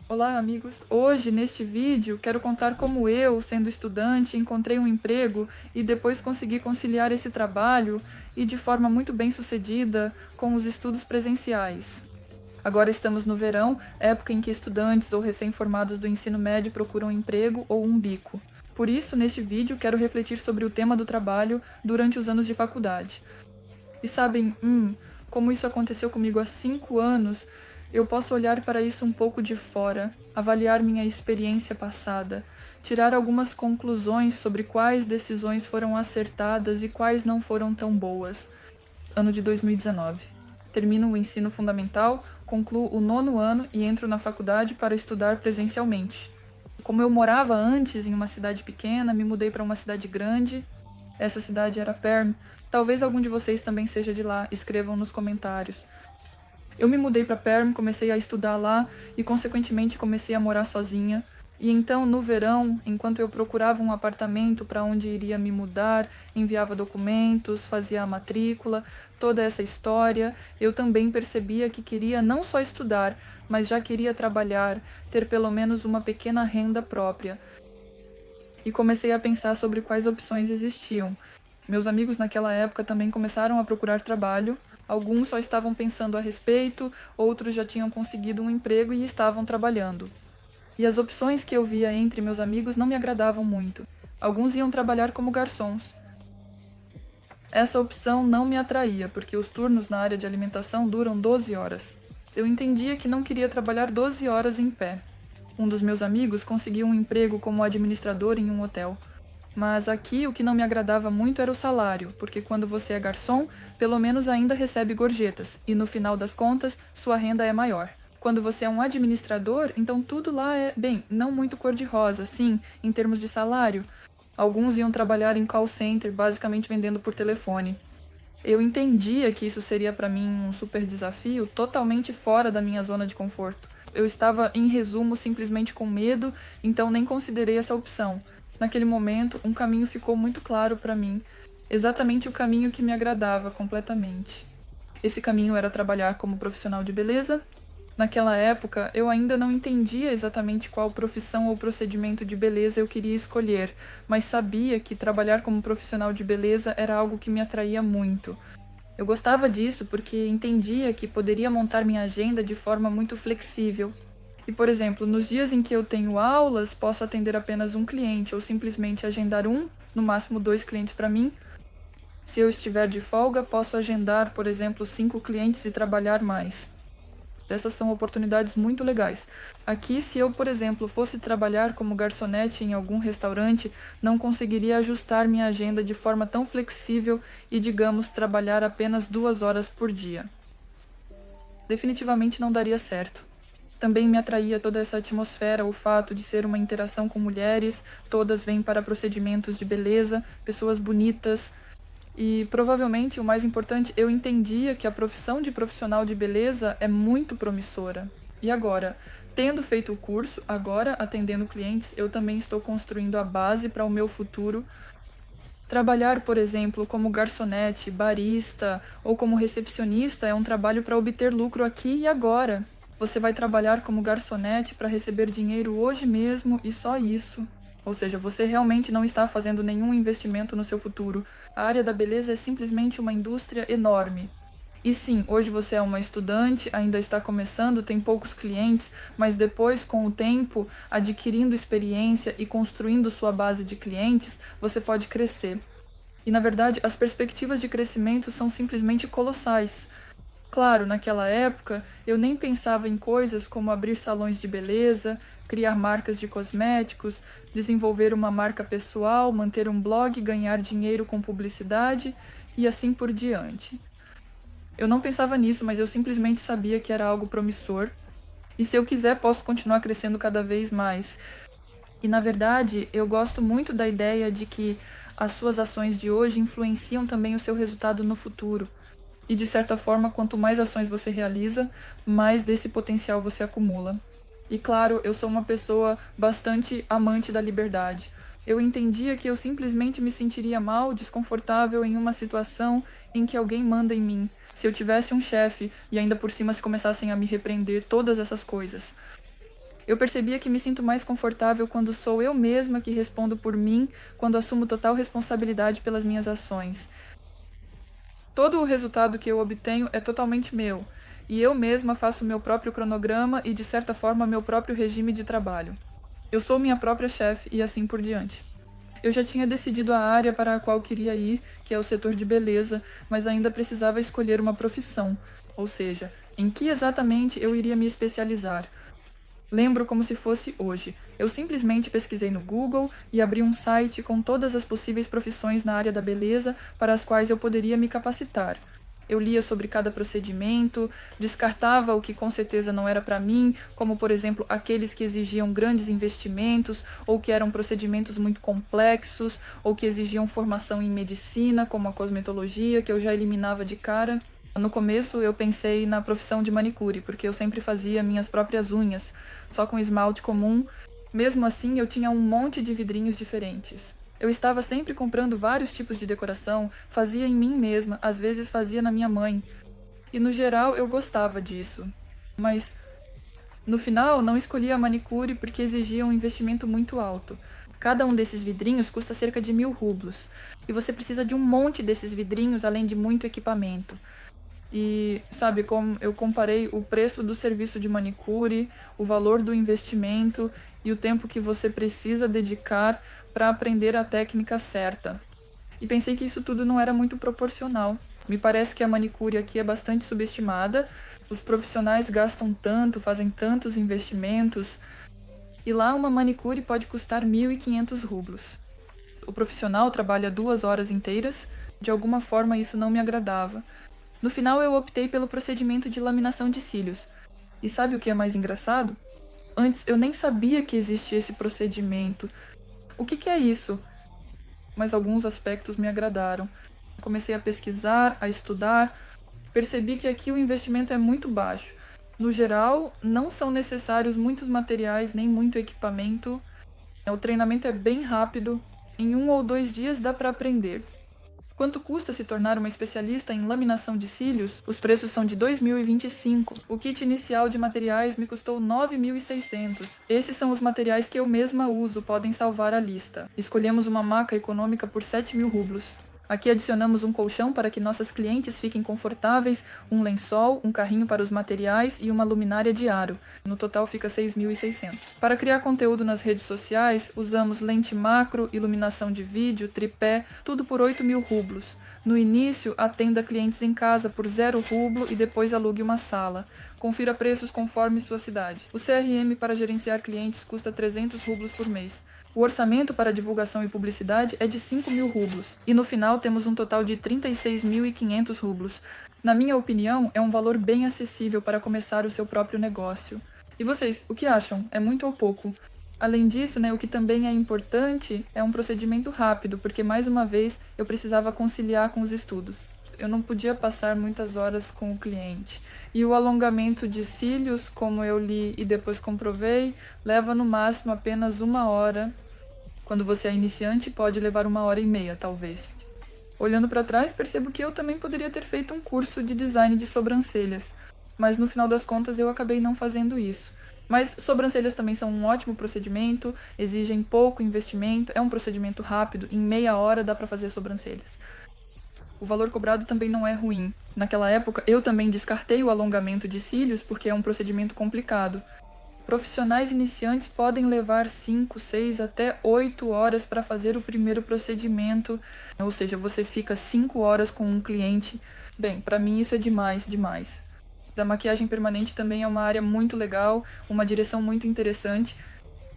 Olá, amigos! Hoje, neste vídeo, quero contar como eu, sendo estudante, encontrei um emprego e depois consegui conciliar esse trabalho e de forma muito bem-sucedida com os estudos presenciais. Agora estamos no verão, época em que estudantes ou recém-formados do ensino médio procuram emprego ou um bico. Por isso, neste vídeo, quero refletir sobre o tema do trabalho durante os anos de faculdade. E sabem, como isso aconteceu comigo há 5 anos, eu posso olhar para isso um pouco de fora, avaliar minha experiência passada, tirar algumas conclusões sobre quais decisões foram acertadas e quais não foram tão boas. Ano de 2019. Termino o ensino fundamental, concluo o 9º ano e entro na faculdade para estudar presencialmente. Como eu morava antes em uma cidade pequena, me mudei para uma cidade grande. Essa cidade era Perm. Talvez algum de vocês também seja de lá, escrevam nos comentários. Eu me mudei para Perm, comecei a estudar lá e, consequentemente, comecei a morar sozinha. E então, no verão, enquanto eu procurava um apartamento para onde iria me mudar, enviava documentos, fazia a matrícula, toda essa história, eu também percebia que queria não só estudar, mas já queria trabalhar, ter pelo menos uma pequena renda própria. E comecei a pensar sobre quais opções existiam. Meus amigos naquela época também começaram a procurar trabalho. Alguns só estavam pensando a respeito, outros já tinham conseguido um emprego e estavam trabalhando. E as opções que eu via entre meus amigos não me agradavam muito. Alguns iam trabalhar como garçons. Essa opção não me atraía, porque os turnos na área de alimentação duram 12 horas. Eu entendia que não queria trabalhar 12 horas em pé. Um dos meus amigos conseguiu um emprego como administrador em um hotel. Mas aqui o que não me agradava muito era o salário, porque quando você é garçom, pelo menos ainda recebe gorjetas, e no final das contas, sua renda é maior. Quando você é um administrador, então tudo lá é, bem, não muito cor-de-rosa, sim, em termos de salário. Alguns iam trabalhar em call center, basicamente vendendo por telefone. Eu entendia que isso seria para mim um super desafio, totalmente fora da minha zona de conforto. Eu estava, em resumo, simplesmente com medo, então nem considerei essa opção. Naquele momento, um caminho ficou muito claro para mim, exatamente o caminho que me agradava completamente. Esse caminho era trabalhar como profissional de beleza. Naquela época, eu ainda não entendia exatamente qual profissão ou procedimento de beleza eu queria escolher, mas sabia que trabalhar como profissional de beleza era algo que me atraía muito. Eu gostava disso porque entendia que poderia montar minha agenda de forma muito flexível. E, por exemplo, nos dias em que eu tenho aulas, posso atender apenas um cliente ou simplesmente agendar um, no máximo 2 clientes para mim. Se eu estiver de folga, posso agendar, por exemplo, 5 clientes e trabalhar mais. Essas são oportunidades muito legais. Aqui, se eu, por exemplo, fosse trabalhar como garçonete em algum restaurante, não conseguiria ajustar minha agenda de forma tão flexível e, digamos, trabalhar apenas 2 horas por dia. Definitivamente não daria certo. Também me atraía toda essa atmosfera, o fato de ser uma interação com mulheres, todas vêm para procedimentos de beleza, pessoas bonitas. E provavelmente o mais importante, eu entendia que a profissão de profissional de beleza é muito promissora. E agora, tendo feito o curso, agora atendendo clientes, eu também estou construindo a base para o meu futuro. Trabalhar, por exemplo, como garçonete, barista ou como recepcionista é um trabalho para obter lucro aqui e agora. Você vai trabalhar como garçonete para receber dinheiro hoje mesmo e só isso. Ou seja, você realmente não está fazendo nenhum investimento no seu futuro. A área da beleza é simplesmente uma indústria enorme. E sim, hoje você é uma estudante, ainda está começando, tem poucos clientes, mas depois, com o tempo, adquirindo experiência e construindo sua base de clientes, você pode crescer. E na verdade, as perspectivas de crescimento são simplesmente colossais. Claro, naquela época, eu nem pensava em coisas como abrir salões de beleza, criar marcas de cosméticos, desenvolver uma marca pessoal, manter um blog, ganhar dinheiro com publicidade e assim por diante. Eu não pensava nisso, mas eu simplesmente sabia que era algo promissor. E se eu quiser, posso continuar crescendo cada vez mais. E na verdade, eu gosto muito da ideia de que as suas ações de hoje influenciam também o seu resultado no futuro. E de certa forma, quanto mais ações você realiza, mais desse potencial você acumula. E claro, eu sou uma pessoa bastante amante da liberdade. Eu entendia que eu simplesmente me sentiria mal, desconfortável em uma situação em que alguém manda em mim. Se eu tivesse um chefe e ainda por cima se começassem a me repreender, todas essas coisas. Eu percebia que me sinto mais confortável quando sou eu mesma que respondo por mim, quando assumo total responsabilidade pelas minhas ações. Todo o resultado que eu obtenho é totalmente meu, e eu mesma faço meu próprio cronograma e, de certa forma, meu próprio regime de trabalho. Eu sou minha própria chefe e assim por diante. Eu já tinha decidido a área para a qual queria ir, que é o setor de beleza, mas ainda precisava escolher uma profissão, ou seja, em que exatamente eu iria me especializar. Lembro como se fosse hoje. Eu simplesmente pesquisei no Google e abri um site com todas as possíveis profissões na área da beleza para as quais eu poderia me capacitar. Eu lia sobre cada procedimento, descartava o que com certeza não era para mim, como por exemplo aqueles que exigiam grandes investimentos, ou que eram procedimentos muito complexos, ou que exigiam formação em medicina, como a cosmetologia, que eu já eliminava de cara. No começo eu pensei na profissão de manicure, porque eu sempre fazia minhas próprias unhas, só com esmalte comum. Mesmo assim, eu tinha um monte de vidrinhos diferentes. Eu estava sempre comprando vários tipos de decoração, fazia em mim mesma, às vezes fazia na minha mãe. E no geral eu gostava disso. Mas no final não escolhi a manicure porque exigia um investimento muito alto. Cada um desses vidrinhos custa cerca de 1.000 rublos. E você precisa de um monte desses vidrinhos além de muito equipamento. E, sabe, como eu comparei o preço do serviço de manicure, o valor do investimento e o tempo que você precisa dedicar para aprender a técnica certa. E pensei que isso tudo não era muito proporcional. Me parece que a manicure aqui é bastante subestimada, os profissionais gastam tanto, fazem tantos investimentos, e lá uma manicure pode custar 1.500 rublos. O profissional trabalha 2 horas inteiras, de alguma forma isso não me agradava. No final eu optei pelo procedimento de laminação de cílios. E sabe o que é mais engraçado? Antes eu nem sabia que existia esse procedimento. O que é isso? Mas alguns aspectos me agradaram. Comecei a pesquisar, a estudar. Percebi que aqui o investimento é muito baixo. No geral, não são necessários muitos materiais nem muito equipamento. O treinamento é bem rápido. Em 1 ou 2 dias dá para aprender. Quanto custa se tornar uma especialista em laminação de cílios? Os preços são de 2.025. O kit inicial de materiais me custou 9.600. Esses são os materiais que eu mesma uso, podem salvar a lista. Escolhemos uma maca econômica por 7.000 rublos. Aqui adicionamos um colchão para que nossas clientes fiquem confortáveis, um lençol, um carrinho para os materiais e uma luminária de aro. No total fica 6.600. Para criar conteúdo nas redes sociais, usamos lente macro, iluminação de vídeo, tripé, tudo por 8.000 rublos. No início, atenda clientes em casa por 0 rublo e depois alugue uma sala. Confira preços conforme sua cidade. O CRM para gerenciar clientes custa 300 rublos por mês. O orçamento para divulgação e publicidade é de 5.000 rublos, e no final temos um total de 36.500 rublos. Na minha opinião, é um valor bem acessível para começar o seu próprio negócio. E vocês, o que acham? É muito ou pouco? Além disso, o que também é importante é um procedimento rápido, porque mais uma vez eu precisava conciliar com os estudos. Eu não podia passar muitas horas com o cliente. E o alongamento de cílios, como eu li e depois comprovei, leva no máximo apenas 1 hora. Quando você é iniciante, pode levar 1h30, talvez. Olhando para trás, percebo que eu também poderia ter feito um curso de design de sobrancelhas, mas no final das contas eu acabei não fazendo isso. Mas sobrancelhas também são um ótimo procedimento, exigem pouco investimento, é um procedimento rápido, em meia hora dá para fazer sobrancelhas. O valor cobrado também não é ruim. Naquela época, eu também descartei o alongamento de cílios porque é um procedimento complicado. Profissionais iniciantes podem levar 5, 6 até 8 horas para fazer o primeiro procedimento, ou seja, você fica 5 horas com um cliente. Bem, para mim isso é demais. A maquiagem permanente também é uma área muito legal, uma direção muito interessante,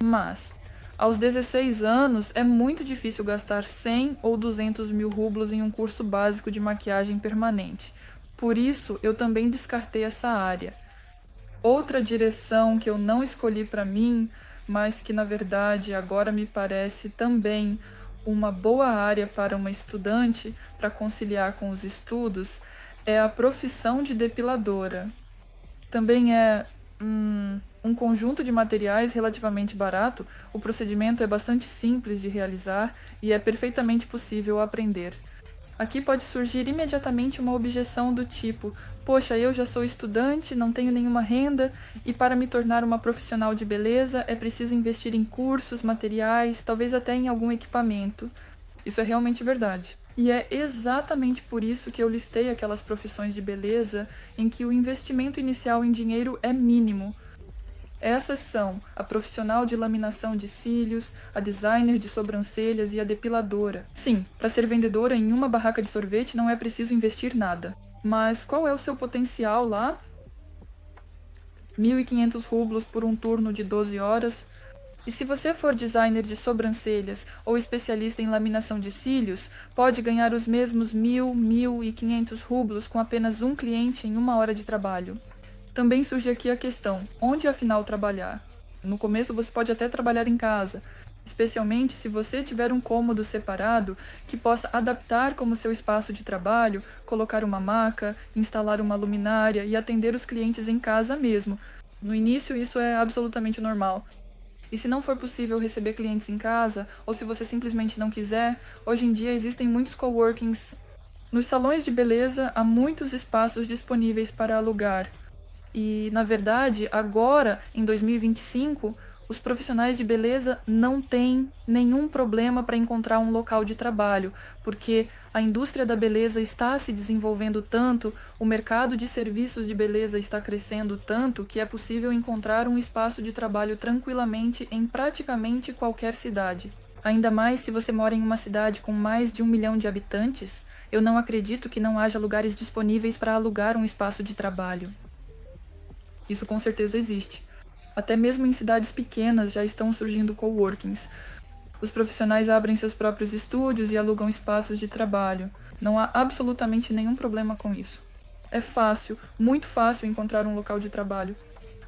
mas aos 16 anos é muito difícil gastar 100 ou 200.000 rublos em um curso básico de maquiagem permanente. Por isso, eu também descartei essa área. Outra direção que eu não escolhi para mim, mas que na verdade agora me parece também uma boa área para uma estudante para conciliar com os estudos, é a profissão de depiladora. Também é um conjunto de materiais relativamente barato, o procedimento é bastante simples de realizar e é perfeitamente possível aprender. Aqui pode surgir imediatamente uma objeção do tipo: poxa, eu já sou estudante, não tenho nenhuma renda, e para me tornar uma profissional de beleza é preciso investir em cursos, materiais, talvez até em algum equipamento. Isso é realmente verdade. E é exatamente por isso que eu listei aquelas profissões de beleza em que o investimento inicial em dinheiro é mínimo. Essas são a profissional de laminação de cílios, a designer de sobrancelhas e a depiladora. Sim, para ser vendedora em uma barraca de sorvete não é preciso investir nada. Mas qual é o seu potencial lá? 1.500 rublos por um turno de 12 horas? E se você for designer de sobrancelhas ou especialista em laminação de cílios, pode ganhar os mesmos 1.500 rublos com apenas um cliente em 1 hora de trabalho. Também surge aqui a questão: onde afinal trabalhar? No começo você pode até trabalhar em casa, especialmente se você tiver um cômodo separado que possa adaptar como seu espaço de trabalho, colocar uma maca, instalar uma luminária e atender os clientes em casa mesmo. No início isso é absolutamente normal. E se não for possível receber clientes em casa, ou se você simplesmente não quiser, hoje em dia existem muitos coworkings. Nos salões de beleza há muitos espaços disponíveis para alugar. E, na verdade, agora, em 2025, os profissionais de beleza não têm nenhum problema para encontrar um local de trabalho, porque a indústria da beleza está se desenvolvendo tanto, o mercado de serviços de beleza está crescendo tanto, que é possível encontrar um espaço de trabalho tranquilamente em praticamente qualquer cidade. Ainda mais se você mora em uma cidade com mais de 1 milhão de habitantes, eu não acredito que não haja lugares disponíveis para alugar um espaço de trabalho. Isso com certeza existe. Até mesmo em cidades pequenas já estão surgindo coworkings. Os profissionais abrem seus próprios estúdios e alugam espaços de trabalho. Não há absolutamente nenhum problema com isso. É fácil, muito fácil encontrar um local de trabalho.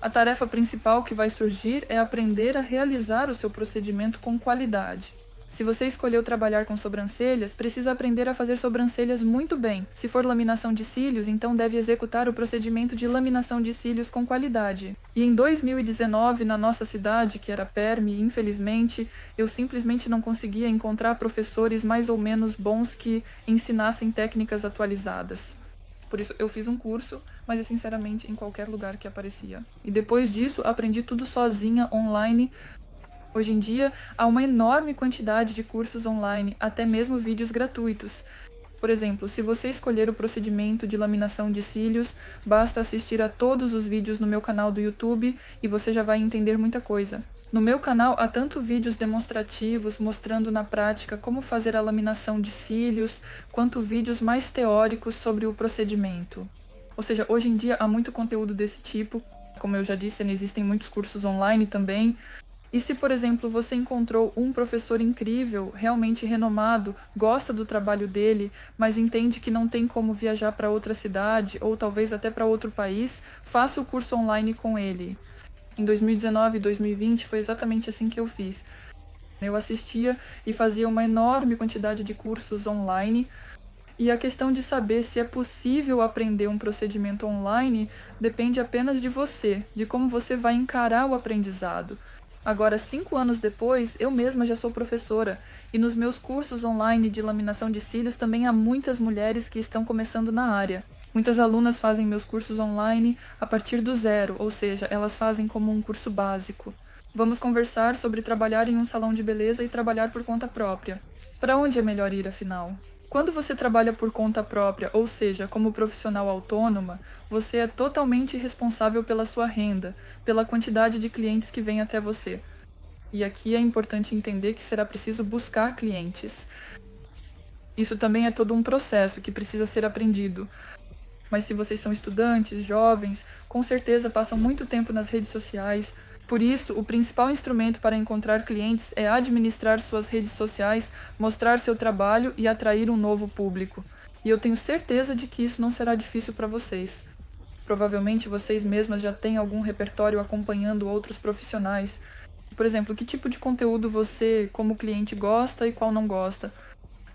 A tarefa principal que vai surgir é aprender a realizar o seu procedimento com qualidade. Se você escolheu trabalhar com sobrancelhas, precisa aprender a fazer sobrancelhas muito bem. Se for laminação de cílios, então deve executar o procedimento de laminação de cílios com qualidade. E em 2019, na nossa cidade, que era Perm, infelizmente, eu simplesmente não conseguia encontrar professores mais ou menos bons que ensinassem técnicas atualizadas. Por isso eu fiz um curso, mas sinceramente em qualquer lugar que aparecia. E depois disso, aprendi tudo sozinha, online. Hoje em dia, há uma enorme quantidade de cursos online, até mesmo vídeos gratuitos. Por exemplo, se você escolher o procedimento de laminação de cílios, basta assistir a todos os vídeos no meu canal do YouTube e você já vai entender muita coisa. No meu canal há tanto vídeos demonstrativos mostrando na prática como fazer a laminação de cílios, quanto vídeos mais teóricos sobre o procedimento. Ou seja, hoje em dia há muito conteúdo desse tipo. Como eu já disse, existem muitos cursos online também. E se, por exemplo, você encontrou um professor incrível, realmente renomado, gosta do trabalho dele, mas entende que não tem como viajar para outra cidade ou talvez até para outro país, faça o curso online com ele. Em 2019 e 2020 foi exatamente assim que eu fiz. Eu assistia e fazia uma enorme quantidade de cursos online. E a questão de saber se é possível aprender um procedimento online depende apenas de você, de como você vai encarar o aprendizado. Agora, 5 anos depois, eu mesma já sou professora, e nos meus cursos online de laminação de cílios também há muitas mulheres que estão começando na área. Muitas alunas fazem meus cursos online a partir do zero, ou seja, elas fazem como um curso básico. Vamos conversar sobre trabalhar em um salão de beleza e trabalhar por conta própria. Para onde é melhor ir, afinal? Quando você trabalha por conta própria, ou seja, como profissional autônoma, você é totalmente responsável pela sua renda, pela quantidade de clientes que vêm até você. E aqui é importante entender que será preciso buscar clientes. Isso também é todo um processo que precisa ser aprendido. Mas se vocês são estudantes, jovens, com certeza passam muito tempo nas redes sociais. Por isso, o principal instrumento para encontrar clientes é administrar suas redes sociais, mostrar seu trabalho e atrair um novo público. E eu tenho certeza de que isso não será difícil para vocês. Provavelmente vocês mesmas já têm algum repertório acompanhando outros profissionais. Por exemplo, que tipo de conteúdo você, como cliente, gosta e qual não gosta.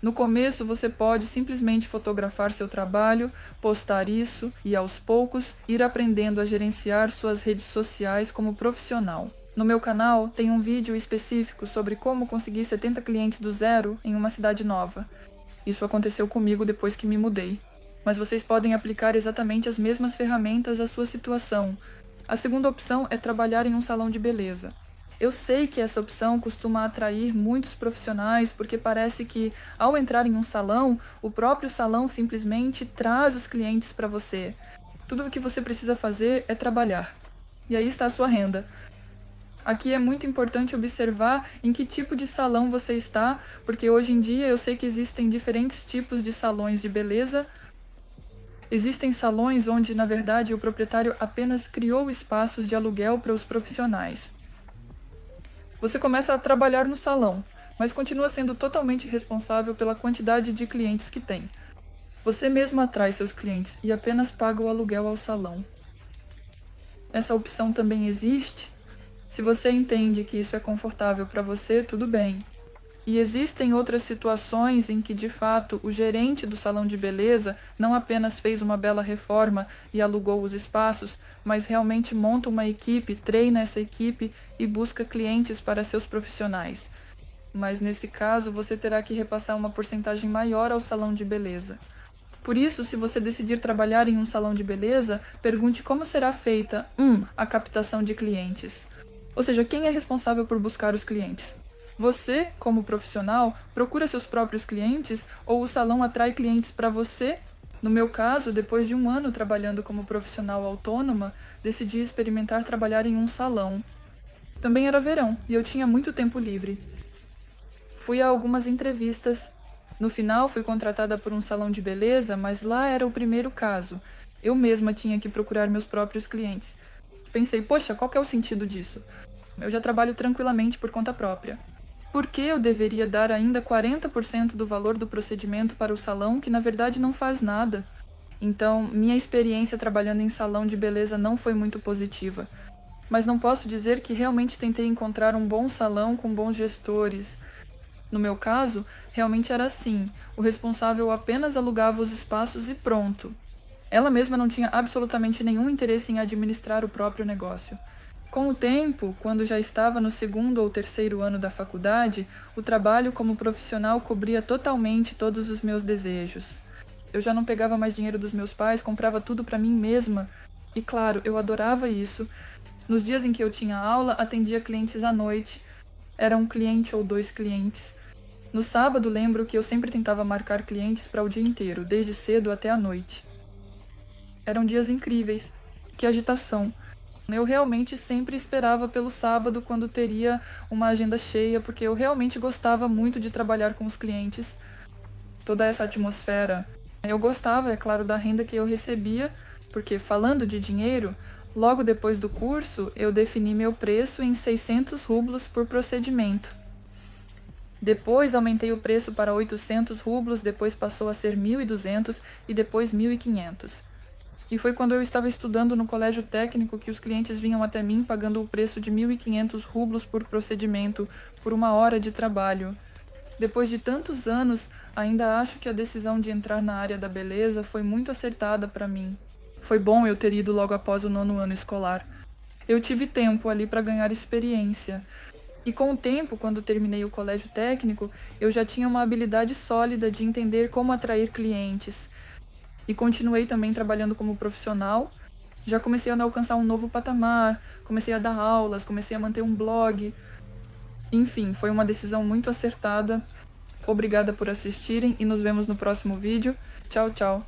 No começo, você pode simplesmente fotografar seu trabalho, postar isso e, aos poucos, ir aprendendo a gerenciar suas redes sociais como profissional. No meu canal, tem um vídeo específico sobre como conseguir 70 clientes do zero em uma cidade nova. Isso aconteceu comigo depois que me mudei. Mas vocês podem aplicar exatamente as mesmas ferramentas à sua situação. A segunda opção é trabalhar em um salão de beleza. Eu sei que essa opção costuma atrair muitos profissionais porque parece que, ao entrar em um salão, o próprio salão simplesmente traz os clientes para você. Tudo o que você precisa fazer é trabalhar. E aí está a sua renda. Aqui é muito importante observar em que tipo de salão você está, porque hoje em dia eu sei que existem diferentes tipos de salões de beleza. Existem salões onde, na verdade, o proprietário apenas criou espaços de aluguel para os profissionais. Você começa a trabalhar no salão, mas continua sendo totalmente responsável pela quantidade de clientes que tem. Você mesmo atrai seus clientes e apenas paga o aluguel ao salão. Essa opção também existe. Se você entende que isso é confortável para você, tudo bem. E existem outras situações em que, de fato, o gerente do salão de beleza não apenas fez uma bela reforma e alugou os espaços, mas realmente monta uma equipe, treina essa equipe e busca clientes para seus profissionais. Mas nesse caso, você terá que repassar uma porcentagem maior ao salão de beleza. Por isso, se você decidir trabalhar em um salão de beleza, pergunte como será feita a captação de clientes. Ou seja, quem é responsável por buscar os clientes? Você, como profissional, procura seus próprios clientes ou o salão atrai clientes para você? No meu caso, depois de 1 ano trabalhando como profissional autônoma, decidi experimentar trabalhar em um salão. Também era verão e eu tinha muito tempo livre. Fui a algumas entrevistas. No final, fui contratada por um salão de beleza, mas lá era o primeiro caso. Eu mesma tinha que procurar meus próprios clientes. Pensei, poxa, qual que é o sentido disso? Eu já trabalho tranquilamente por conta própria. Por que eu deveria dar ainda 40% do valor do procedimento para o salão, que na verdade não faz nada? Então, minha experiência trabalhando em salão de beleza não foi muito positiva. Mas não posso dizer que realmente tentei encontrar um bom salão com bons gestores. No meu caso, realmente era assim. O responsável apenas alugava os espaços e pronto. Ela mesma não tinha absolutamente nenhum interesse em administrar o próprio negócio. Com o tempo, quando já estava no 2º ou 3º ano da faculdade, o trabalho como profissional cobria totalmente todos os meus desejos. Eu já não pegava mais dinheiro dos meus pais, comprava tudo para mim mesma. E claro, eu adorava isso. Nos dias em que eu tinha aula, atendia clientes à noite. Era um cliente ou 2 clientes. No sábado, lembro que eu sempre tentava marcar clientes para o dia inteiro, desde cedo até à noite. Eram dias incríveis. Que agitação! Eu realmente sempre esperava pelo sábado quando teria uma agenda cheia, porque eu realmente gostava muito de trabalhar com os clientes. Toda essa atmosfera. Eu gostava, é claro, da renda que eu recebia, porque falando de dinheiro, logo depois do curso eu defini meu preço em 600 rublos por procedimento. Depois aumentei o preço para 800 rublos, depois passou a ser 1.200 e depois 1.500. E foi quando eu estava estudando no colégio técnico que os clientes vinham até mim pagando o preço de 1.500 rublos por procedimento, por 1 hora de trabalho. Depois de tantos anos, ainda acho que a decisão de entrar na área da beleza foi muito acertada para mim. Foi bom eu ter ido logo após o 9º ano escolar. Eu tive tempo ali para ganhar experiência. E com o tempo, quando terminei o colégio técnico, eu já tinha uma habilidade sólida de entender como atrair clientes. E continuei também trabalhando como profissional. Já comecei a alcançar um novo patamar, comecei a dar aulas, comecei a manter um blog. Enfim, foi uma decisão muito acertada. Obrigada por assistirem e nos vemos no próximo vídeo. Tchau, tchau!